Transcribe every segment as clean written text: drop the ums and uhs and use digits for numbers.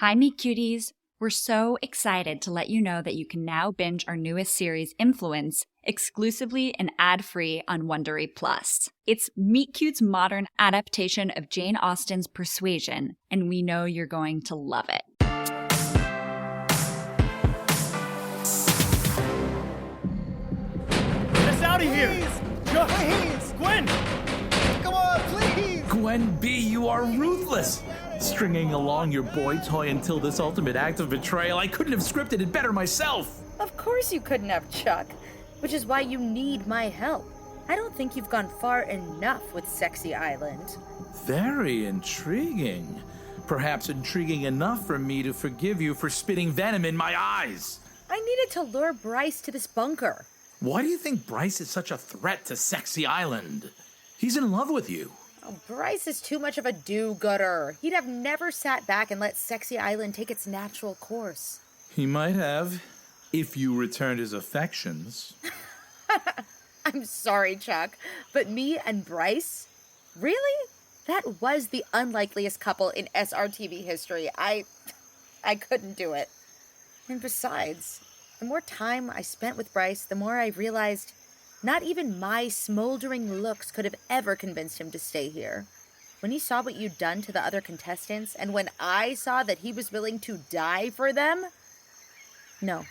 Hi, Meet Cuties! We're so excited to let you know that you can now binge our newest series, Influence, exclusively and ad-free on Wondery Plus. It's Meet Cute's modern adaptation of Jane Austen's Persuasion, and we know you're going to love it. Get us out of here! Please! Gwen! Come on, please! Gwen B, you are ruthless! Stringing along your boy toy until this ultimate act of betrayal. I couldn't have scripted it better myself! Of course you couldn't have, Chuck. Which is why you need my help. I don't think you've gone far enough with Sexy Island. Very intriguing. Perhaps intriguing enough for me to forgive you for spitting venom in my eyes. I needed to lure Bryce to this bunker. Why do you think Bryce is such a threat to Sexy Island? He's in love with you. Oh, Bryce is too much of a do-gooder. He'd have never sat back and let Sexy Island take its natural course. He might have, if you returned his affections. I'm sorry, Chuck, but me and Bryce? Really? That was the unlikeliest couple in SRTV history. I couldn't do it. And besides, the more time I spent with Bryce, the more I realized not even my smoldering looks could have ever convinced him to stay here. When he saw what you'd done to the other contestants, and when I saw that he was willing to die for them, no,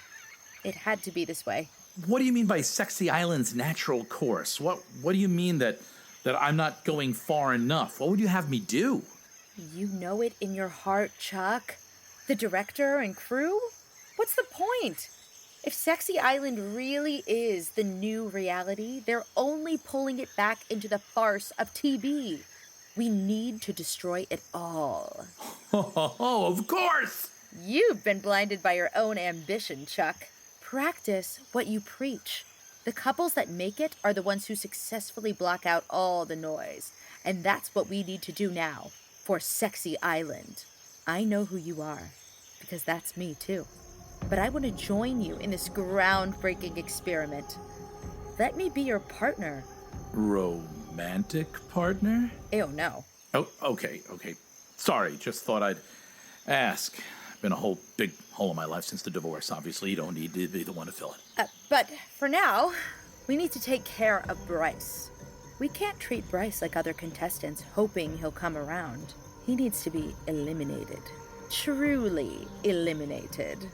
it had to be this way. What do you mean by Sexy Island's natural course? What do you mean that I'm not going far enough? What would you have me do? You know it in your heart, Chuck. The director and crew? What's the point? If Sexy Island really is the new reality, they're only pulling it back into the farce of TV. We need to destroy it all. Oh, of course! You've been blinded by your own ambition, Chuck. Practice what you preach. The couples that make it are the ones who successfully block out all the noise. And that's what we need to do now for Sexy Island. I know who you are, because that's me too. But I want to join you in this groundbreaking experiment. Let me be your partner. Romantic partner? Ew, no. Oh, okay. Sorry, just thought I'd ask. Been a whole big hole in my life since the divorce. Obviously, you don't need to be the one to fill it. But for now, we need to take care of Bryce. We can't treat Bryce like other contestants, hoping he'll come around. He needs to be eliminated. Truly eliminated.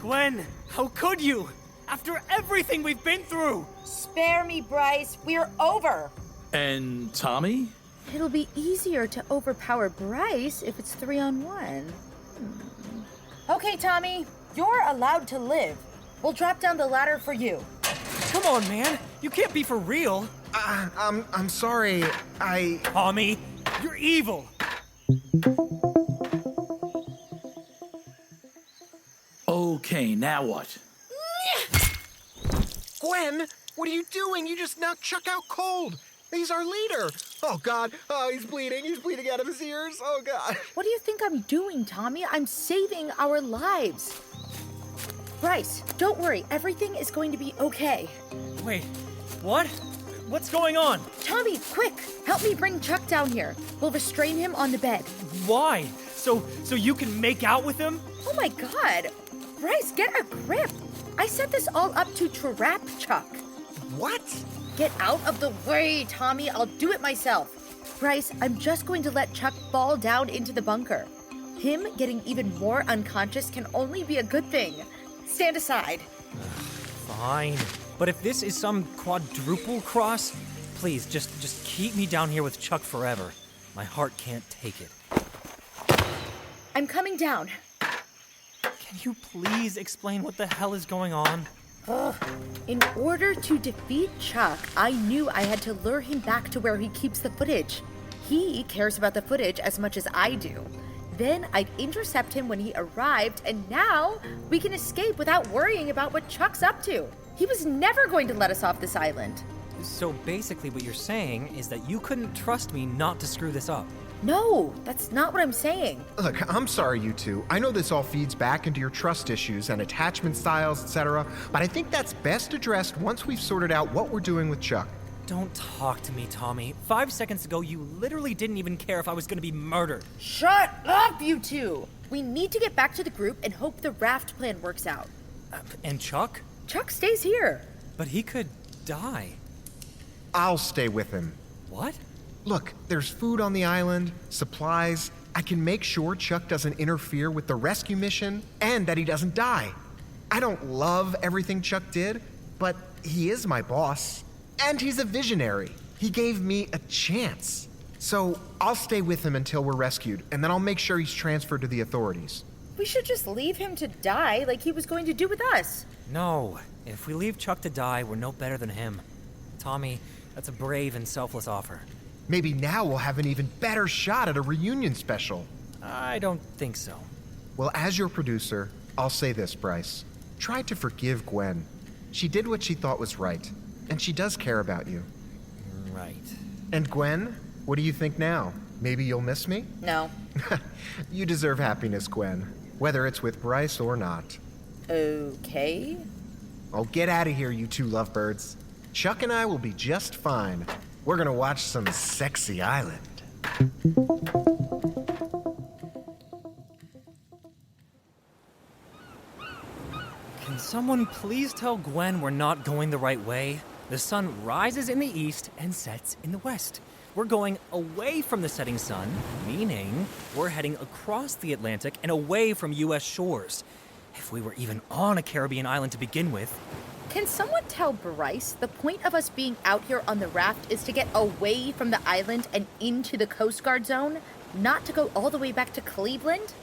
Gwen, how could you? After everything we've been through! Spare me, Bryce. We're over. And Tommy? It'll be easier to overpower Bryce if it's 3-on-1. Okay, Tommy, you're allowed to live. We'll drop down the ladder for you. Come on, man. You can't be for real. I'm sorry. Tommy, you're evil. Okay, now what? Gwen, what are you doing? You just knocked Chuck out cold. He's our leader. Oh, God. Oh, he's bleeding. He's bleeding out of his ears. Oh, God. What do you think I'm doing, Tommy? I'm saving our lives. Bryce, don't worry. Everything is going to be okay. Wait, what? What's going on? Tommy, quick! Help me bring Chuck down here. We'll restrain him on the bed. Why? So you can make out with him? Oh my God! Bryce, get a grip! I set this all up to trap Chuck. What? Get out of the way, Tommy. I'll do it myself. Bryce, I'm just going to let Chuck fall down into the bunker. Him getting even more unconscious can only be a good thing. Stand aside. Fine. But if this is some quadruple cross, please just keep me down here with Chuck forever. My heart can't take it. I'm coming down. Can you please explain what the hell is going on? In order to defeat Chuck, I knew I had to lure him back to where he keeps the footage. He cares about the footage as much as I do. Then I'd intercept him when he arrived, and now we can escape without worrying about what Chuck's up to. He was never going to let us off this island. So basically what you're saying is that you couldn't trust me not to screw this up. No, that's not what I'm saying. Look, I'm sorry, you two. I know this all feeds back into your trust issues and attachment styles, etc., but I think that's best addressed once we've sorted out what we're doing with Chuck. Don't talk to me, Tommy. 5 seconds ago, you literally didn't even care if I was gonna be murdered. Shut up, you two! We need to get back to the group and hope the raft plan works out. And Chuck? Chuck stays here. But he could die. I'll stay with him. What? Look, there's food on the island, supplies. I can make sure Chuck doesn't interfere with the rescue mission and that he doesn't die. I don't love everything Chuck did, but he is my boss. And he's a visionary. He gave me a chance. So I'll stay with him until we're rescued, and then I'll make sure he's transferred to the authorities. We should just leave him to die like he was going to do with us. No. If we leave Chuck to die, we're no better than him. Tommy, that's a brave and selfless offer. Maybe now we'll have an even better shot at a reunion special. I don't think so. Well, as your producer, I'll say this, Bryce. Try to forgive Gwen. She did what she thought was right, and she does care about you. Right. And Gwen, what do you think now? Maybe you'll miss me? No. You deserve happiness, Gwen, whether it's with Bryce or not. Okay. Oh, get out of here, you two lovebirds. Chuck and I will be just fine. We're gonna watch some Sexy Island. Can someone please tell Gwen we're not going the right way? The sun rises in the east and sets in the west. We're going away from the setting sun, meaning we're heading across the Atlantic and away from U.S. shores. If we were even on a Caribbean island to begin with. Can someone tell Bryce the point of us being out here on the raft is to get away from the island and into the Coast Guard zone, not to go all the way back to Cleveland?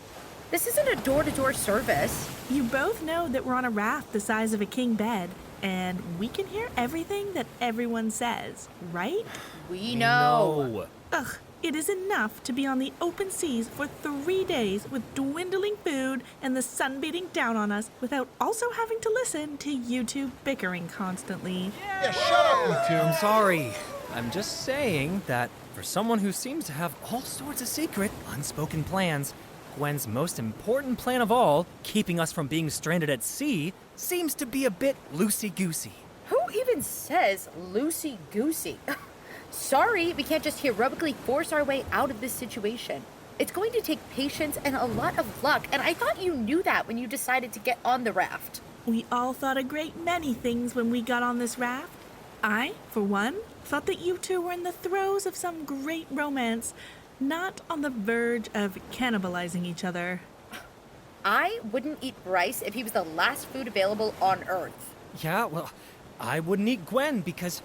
This isn't a door-to-door service. You both know that we're on a raft the size of a king bed, and we can hear everything that everyone says, right? We know. Ugh, it is enough to be on the open seas for 3 days with dwindling food and the sun beating down on us without also having to listen to you two bickering constantly. Yeah, shut up, you two. I'm sorry. I'm just saying that for someone who seems to have all sorts of secret, unspoken plans, Gwen's most important plan of all, keeping us from being stranded at sea, seems to be a bit loosey-goosey. Who even says loosey-goosey? Sorry, we can't just heroically force our way out of this situation. It's going to take patience and a lot of luck, and I thought you knew that when you decided to get on the raft. We all thought a great many things when we got on this raft. I, for one, thought that you two were in the throes of some great romance, not on the verge of cannibalizing each other. I wouldn't eat Bryce if he was the last food available on Earth. Yeah, well, I wouldn't eat Gwen because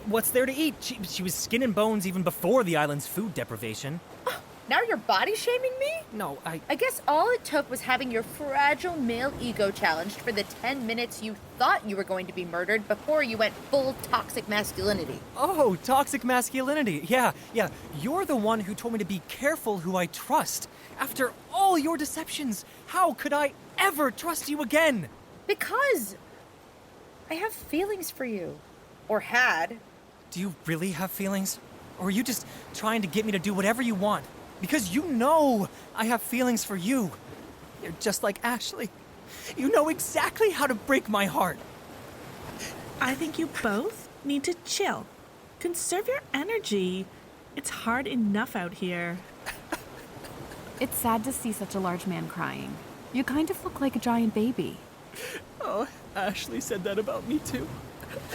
what's there to eat? She was skin and bones even before the island's food deprivation. Now you're body shaming me? No, I guess all it took was having your fragile male ego challenged for the 10 minutes you thought you were going to be murdered before you went full toxic masculinity. Oh, toxic masculinity. Yeah. You're the one who told me to be careful who I trust. After all your deceptions, how could I ever trust you again? Because I have feelings for you. Or had. Do you really have feelings? Or are you just trying to get me to do whatever you want? Because you know I have feelings for you. You're just like Ashley. You know exactly how to break my heart. I think you both need to chill. Conserve your energy. It's hard enough out here. It's sad to see such a large man crying. You kind of look like a giant baby. Oh, Ashley said that about me too.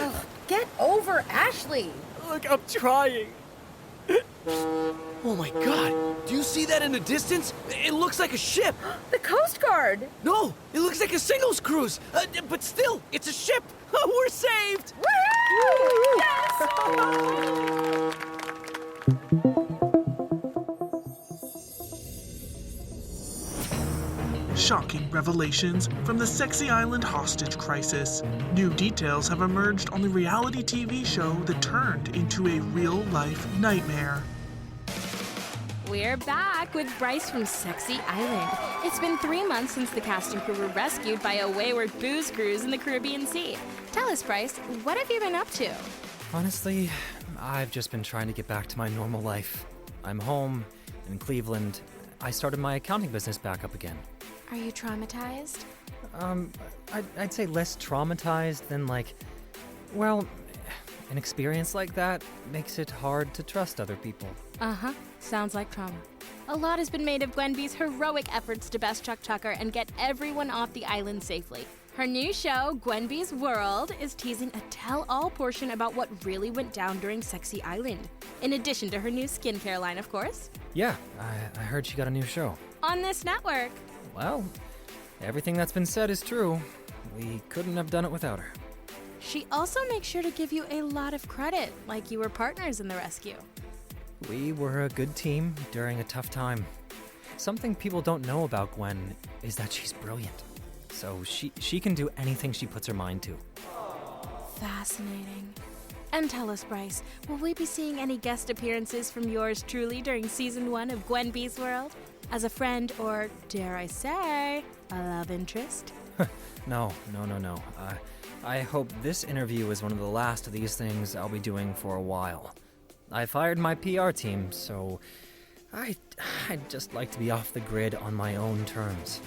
Ugh, get over Ashley. Look, I'm trying. Oh my god, do you see that in the distance? It looks like a ship. The Coast Guard. No, it looks like a singles cruise. But still, it's a ship. We're saved. Woohoo! Yes! Shocking revelations from the Sexy Island hostage crisis. New details have emerged on the reality TV show that turned into a real-life nightmare. We're back with Bryce from Sexy Island. It's been 3 months since the cast and crew were rescued by a wayward booze cruise in the Caribbean Sea. Tell us, Bryce, what have you been up to? Honestly, I've just been trying to get back to my normal life. I'm home in Cleveland. I started my accounting business back up again. Are you traumatized? I'd say less traumatized than well, An experience like that makes it hard to trust other people. Uh-huh. Sounds like trauma. A lot has been made of Gwen B's heroic efforts to best Chuck Tucker and get everyone off the island safely. Her new show, Gwen B's World, is teasing a tell-all portion about what really went down during Sexy Island. In addition to her new skincare line, of course. Yeah, I heard she got a new show. On this network. Well, everything that's been said is true. We couldn't have done it without her. She also makes sure to give you a lot of credit, like you were partners in the rescue. We were a good team during a tough time. Something people don't know about Gwen is that she's brilliant. So she can do anything she puts her mind to. Fascinating. And tell us, Bryce, will we be seeing any guest appearances from yours truly during season 1 of Gwen B's World? As a friend or, dare I say, a love interest? No. I hope this interview is one of the last of these things I'll be doing for a while. I fired my PR team, so I'd just like to be off the grid on my own terms.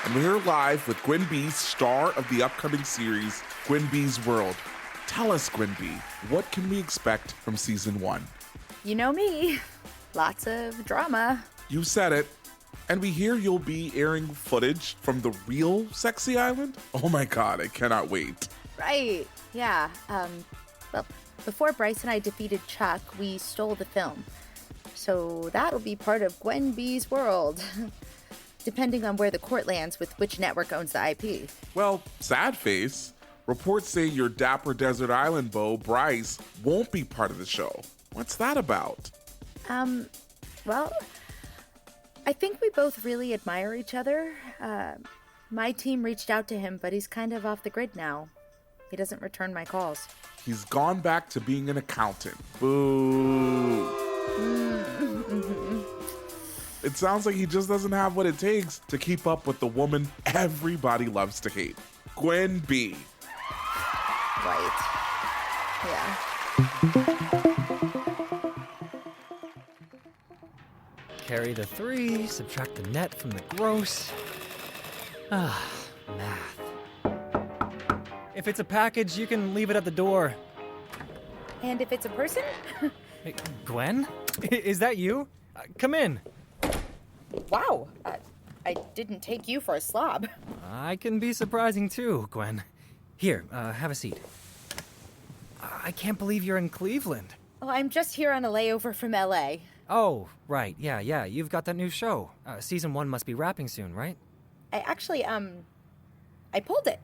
And we're live with Gwen B, star of the upcoming series, Gwen B's World. Tell us, Gwen B, what can we expect from season 1? You know me. Lots of drama. You said it. And we hear you'll be airing footage from the real Sexy Island? Oh my god, I cannot wait. Right, yeah. Well, before Bryce and I defeated Chuck, we stole the film. So that'll be part of Gwen B's World. Depending on where the court lands with which network owns the IP. Well, sad face. Reports say your dapper desert island beau, Bryce, won't be part of the show. What's that about? Well, I think we both really admire each other. My team reached out to him, but he's kind of off the grid now. He doesn't return my calls. He's gone back to being an accountant. Boo. It sounds like he just doesn't have what it takes to keep up with the woman everybody loves to hate, Gwen B. Right. Yeah. Carry the 3, subtract the net from the gross. Math. If it's a package, you can leave it at the door. And if it's a person? Hey, Gwen? Is that you? Come in. Wow. I didn't take you for a slob. I can be surprising too, Gwen. Here, have a seat. I can't believe you're in Cleveland. Oh, I'm just here on a layover from LA. Oh, right. Yeah. You've got that new show. Season 1 must be wrapping soon, right? I actually, I pulled it.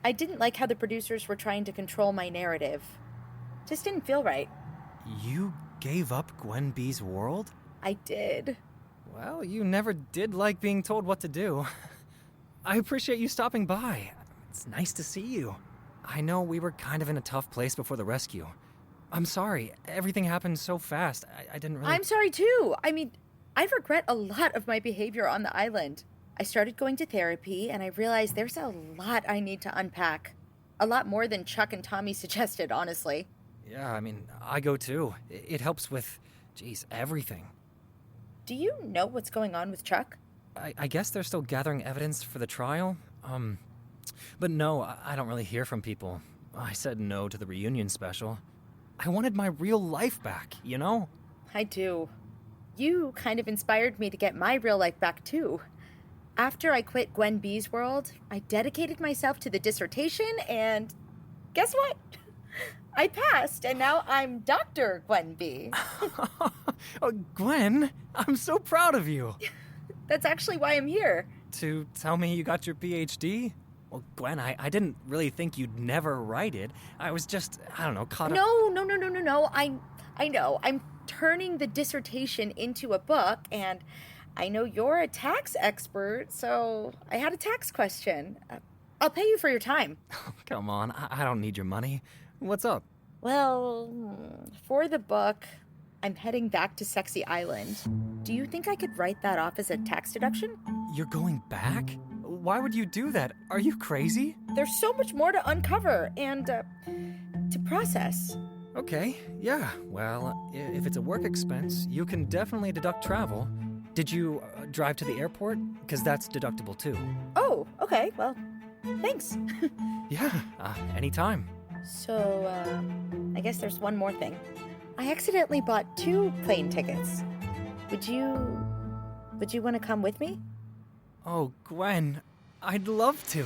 I didn't like how the producers were trying to control my narrative. Just didn't feel right. You gave up Gwen B's World? I did. Well, you never did like being told what to do. I appreciate you stopping by. It's nice to see you. I know we were kind of in a tough place before the rescue. I'm sorry. Everything happened so fast. I didn't really... I'm sorry, too. I mean, I regret a lot of my behavior on the island. I started going to therapy, and I realized there's a lot I need to unpack. A lot more than Chuck and Tommy suggested, honestly. Yeah, I mean, I go too. It helps with, everything. Do you know what's going on with Chuck? I guess they're still gathering evidence for the trial. But no, I don't really hear from people. I said no to the reunion special. I wanted my real life back, you know? I do. You kind of inspired me to get my real life back, too. After I quit Gwen B's World, I dedicated myself to the dissertation, and guess what? I passed, and now I'm Dr. Gwen B. Oh, Gwen, I'm so proud of you. That's actually why I'm here. To tell me you got your PhD? Well, Gwen, I didn't really think you'd never write it. I was just, caught up. No. I know. I'm turning the dissertation into a book, and I know you're a tax expert, so I had a tax question. I'll pay you for your time. Come on, I don't need your money. What's up? Well, for the book, I'm heading back to Sexy Island. Do you think I could write that off as a tax deduction? You're going back? Why would you do that? Are you crazy? There's so much more to uncover and to process. Okay, yeah. Well, if it's a work expense, you can definitely deduct travel. Did you drive to the airport? Because that's deductible too. Oh, okay. Well, Thanks. Yeah, anytime. So, I guess there's one more thing. I accidentally bought 2 plane tickets. Would you want to come with me? Oh, Gwen, I'd love to.